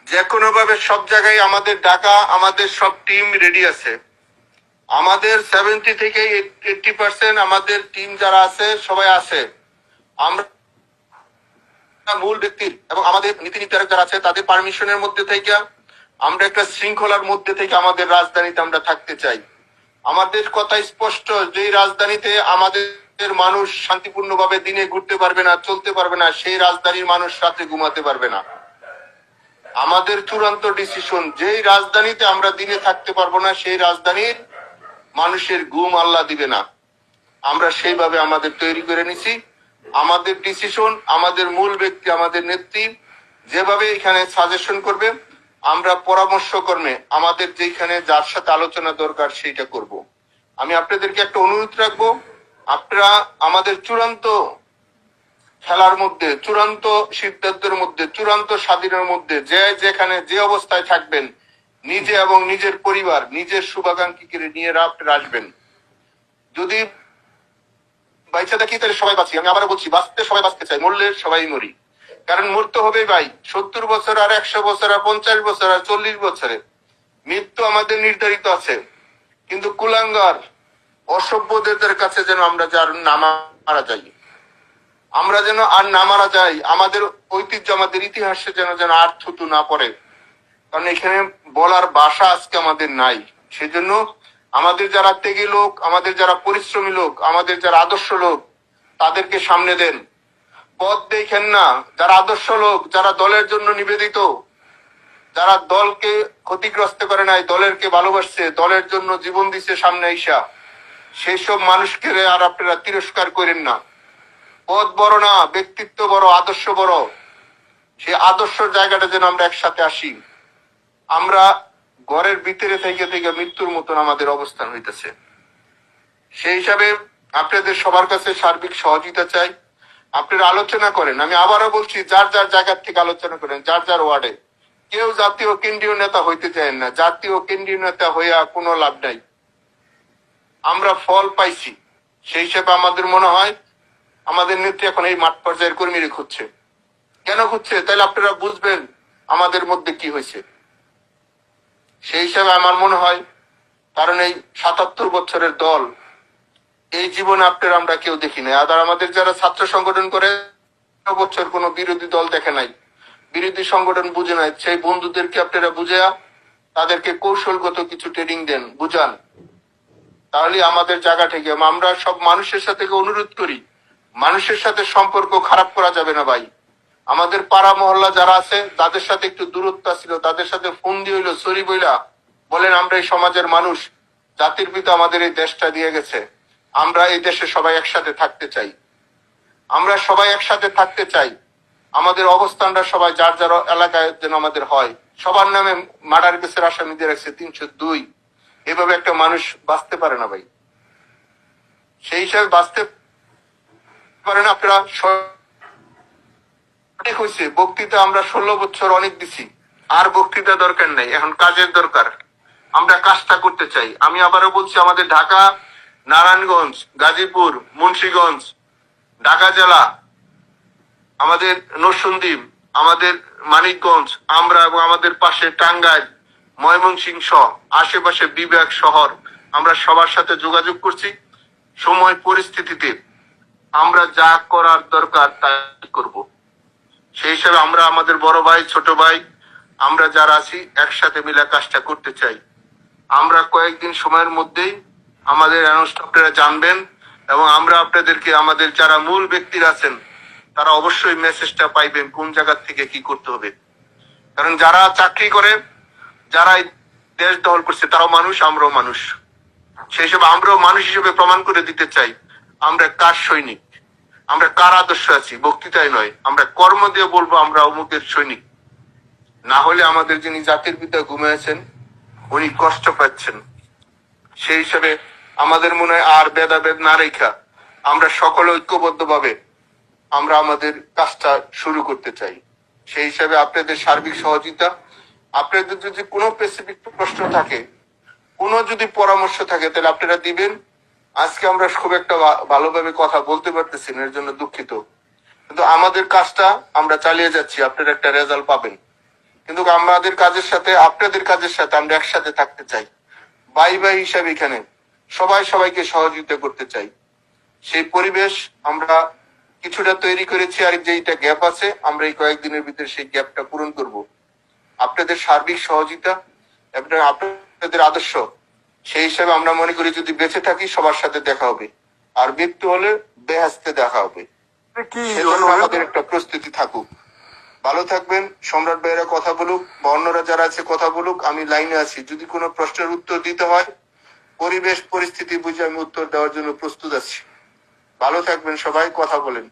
যে কোনো ভাবে সব জায়গায় আমাদের ডাকা, আমাদের সব টিম রেডি আছে। আমাদের 70 থেকে 80% আমাদের টিম যারা আছে সবাই আছে। আমরা মূল ব্যক্তির এবং আমাদের নীতি নির্ধারক যারা আছে তাদের পারমিশনের মধ্যে থেকে আমরা একটা শৃঙ্খলার মধ্যে থেকে আমাদের রাজধানীতে আমরা থাকতে চাই। আমাদের কথা স্পষ্ট, যে রাজধানীতে আমাদের মানুষ শান্তিপূর্ণভাবে দিনে ঘুরতে পারবে না, চলতে পারবে না, সেই রাজধানীর মানুষ রাতে ঘুমাতে পারবে না। আমাদের চূড়ান্ত ডিসিশন, যেই রাজধানীতে আমরা দিনে থাকতে পারবো না, সেই রাজধানীর মানুষের ঘুম আল্লাহ দিবে না। আমরা সেইভাবে আমাদের তৈরি করে নিছি। আমাদের ডিসিশন, আমাদের মূল ব্যক্তি, আমাদের নেত্রী যেভাবে এখানে সাজেশন করবে, আমরা পরামর্শ কর্মে আমাদের যেখানে যার সাথে আলোচনা দরকার সেইটা করব। আমি আপনাদেরকে একটা অনুরোধ রাখবো, আপনারা আমাদের চূড়ান্ত খেলার মধ্যে, চূড়ান্ত সিদ্ধান্তের মধ্যে, চূড়ান্ত স্বাধীনের মধ্যে যে যেখানে যে অবস্থায় থাকবেন, নিজে এবং নিজের পরিবার, নিজের শুভাকাঙ্ক্ষীকে নিয়ে আপনারা আসবেন। যদি বাইচা থাকি তাহলে সবাই বাঁচি। আমি আবার বলছি, বাঁচতে সবাই বাঁচতে চাই, মরলে সবাই মরি। কারণ মরতে হবে ভাই, 70 বছর আর 100 বছর আর 50 বছর আর 40 বছরে মৃত্যু আমাদের নির্ধারিত আছে। কিন্তু কুলাঙ্গার অসভ্যদের কাছে যেন আমরা যার না মারা যাই, আমরা যেন আর না মারা যাই, আমাদের ঐতিহ্য, আমাদের ইতিহাসে যেন যেন আর থুতু না পড়ে। কারণ এখানে বলার ভাষা আজকে আমাদের নাই। সেজন্য আমাদের যারা ত্যাগী লোক, আমাদের যারা পরিশ্রমী লোক, আমাদের যারা আদর্শ লোক, তাদেরকে সামনে দেন। পথ দেখেন না। যারা আদর্শ লোক, যারা দলের জন্য নিবেদিত, যারা দলকে ক্ষতিগ্রস্ত করে নাই, দলেরকে ভালোবাসছে, দলের জন্য জীবন দিচ্ছে সামনে আইসা, সেই সব মানুষকে আর আপনারা তিরস্কার করেন না। পদ বড় না, ব্যক্তিত্ব বড়, আদর্শ বড়। সেই আদর্শ জায়গাটা যেন আমরা একসাথে আসি। আমরা ঘরের ভিতরে থেকে থেকে মৃত্যুর মতন আমাদের অবস্থান হইতেছে। সেই হিসাবে আপনাদের সবার কাছে সার্বিক সহযোগিতা চাই। আপনারা আলোচনা করেন। আমি আবারও বলছি, যার যার জায়গা থেকে আলোচনা করেন, যার যার ওয়ার্ডে। কেউ জাতীয় কেন্দ্রীয় নেতা হইতে চায় না। জাতীয় কেন্দ্রীয় নেতা হইয়া কোনো লাভ নাই। আমরা ফল পাইছি। সেই হিসাবে আমাদের মনে হয় আমাদের নেত্রী এখন এই মাঠ পর্যায়ের কর্মীরা খুঁজছে। কেন খুঁজছে? তাহলে আপনারা বুঝবেন আমাদের মধ্যে কি হয়েছে। সেই হিসাবে আমার মনে হয়, কারণ এই 77 বছরের দল, এই জীবনে আপনারা আমরা কেউ দেখি নাই। আর আমাদের যারা ছাত্র সংগঠন করে বছর কোনো বিরোধী দল দেখে নাই, বিরোধী সংগঠন বুঝে নাই। সেই বন্ধুদেরকে আপনারা বুঝে তাদেরকে কৌশলগত কিছু ট্রেনিং দেন, বুঝান। তাহলে আমাদের জায়গা থেকে আমরা সব মানুষের সাথে অনুরোধ করি, মানুষের সাথে সম্পর্ক খারাপ করা যাবে না ভাই। আমাদের পাড়া মহল্লা যারা আছে তাদের সাথে একটু দূরত্ব ছিল, তাদের সাথে ফোন দিয়ে হইলো সরি বইলা বলেন, আমরা এই সমাজের মানুষ, জাতির পিতা আমাদের এই দেশটা দিয়ে গেছে, আমরা এই দেশে সবাই একসাথে থাকতে চাই। আমরা সবাই একসাথে থাকতে চাই। আমাদের অবস্থানটা সবাই যার যার এলাকায় যেন আমাদের হয়। সবার নামে মার্ডার কেসের আসামি দিয়ে রাখছে 302। এভাবে একটা মানুষ বাঁচতে পারে না ভাই। সেই হিসাবে বাঁচতে পারে না। আপনারা ঠিক হয়েছে, বক্তৃতা আমরা 16 বছর অনেক দিছি, আর বক্তৃতা দরকার নাই, এখন কাজের দরকার। আমরা কাজটা করতে চাই। আমি আবারও বলছি, আমাদের ঢাকা, নারায়ণগঞ্জ, গাজীপুর, মুন্সিগঞ্জ, ঢাকা জেলা, আমাদের নরসিংদী, আমাদের মানিকগঞ্জ, আমরা এবং আমাদের পাশে টাঙ্গাইল, ময়মনসিংহ, আশেপাশে বিভাগ, শহর, আমরা সবার সাথে যোগাযোগ করছি। সময় পরিস্থিতিতে আমরা যা করার দরকার তাই করব। সেই হিসাবে আমরা আমাদের বড় ভাই, ছোট ভাই, আমরা যারা আছি একসাথে মিলে কাজটা করতে চাই। আমরা কয়েকদিন সময়ের মধ্যেই আমাদের আপনারা জানবেন, এবং আমরা আপনাদেরকে, আমাদের যারা মূল ব্যক্তিরা আছেন তারা অবশ্যই মেসেজটা পাইবেন কোন জায়গা থেকে কি করতে হবে। কারণ যারা চাকরি করে, যারা দেশ দখল করছে, তারাও মানুষ, আমরাও মানুষ। সেই হিসেবে আমরাও মানুষ হিসেবে প্রমাণ করে দিতে চাই আমরা কার সৈনিক, আমরা কার আদর্শ আছি। বক্তৃতায় নয়, আমরা কর্ম দিয়ে বলবো আমরা অমুকের সৈনিক। না হলে আমাদের যিনি জাতির পিতা ঘুমিয়েছেন উনি কষ্ট পাচ্ছেন। সেই হিসাবে আমাদের মনে হয় আর ভেদাভেদ না রেখা আমরা সকলে ঐক্যবদ্ধ ভাবে আমরা আমাদের কাজটা শুরু করতে চাই। সেই হিসাবে আপনাদের সার্বিক সহযোগিতা, আপনাদের যদি কোনো স্পেসিফিক প্রশ্ন থাকে, কোনো যদি পরামর্শ থাকে, তাহলে আপনারা দিবেন। আজকে আমরা খুব একটা ভালোভাবে কথা বলতে পারতেছি না, এর জন্য দুঃখিত। কিন্তু আমাদের কাজটা আমরা চালিয়ে যাচ্ছি, আপনারা একটা রেজাল্ট পাবেন। কিন্তু আমাদের কাজের সাথে আপনাদের কাজের সাথে আমরা একসাথে থাকতে চাই। ভাই ভাই হিসাবে এখানে সবাই সবাইকে সহযোগিতা করতে চাই। সেই পরিবেশ আমরা কিছুটা তৈরি করেছি, আর যেইটা গ্যাপ আছে আমরা এই কয়েকদিনের ভিতরে সেই গ্যাপটা পূরণ করব। আপনাদের সার্বিক সহযোগিতা এবং আপনাদের আদর্শ, সেই হিসাবে আমরা মনে করি যদি বেঁচে থাকি সবার সাথে দেখা হবে, আর মৃত্যু হলে বেহেশতে দেখা হবে। সেজন্য আমাদের একটা প্রস্তুতি থাকুক। ভালো থাকবেন। সম্রাট ভাইয়েরা কথা বলুক বা অন্যরা যারা আছে কথা বলুক, আমি লাইনে আছি। যদি কোনো প্রশ্নের উত্তর দিতে হয়, পরিবেশ পরিস্থিতি বুঝে আমি উত্তর দেওয়ার জন্য প্রস্তুত আছি। ভালো থাকবেন সবাই, কথা বলেন।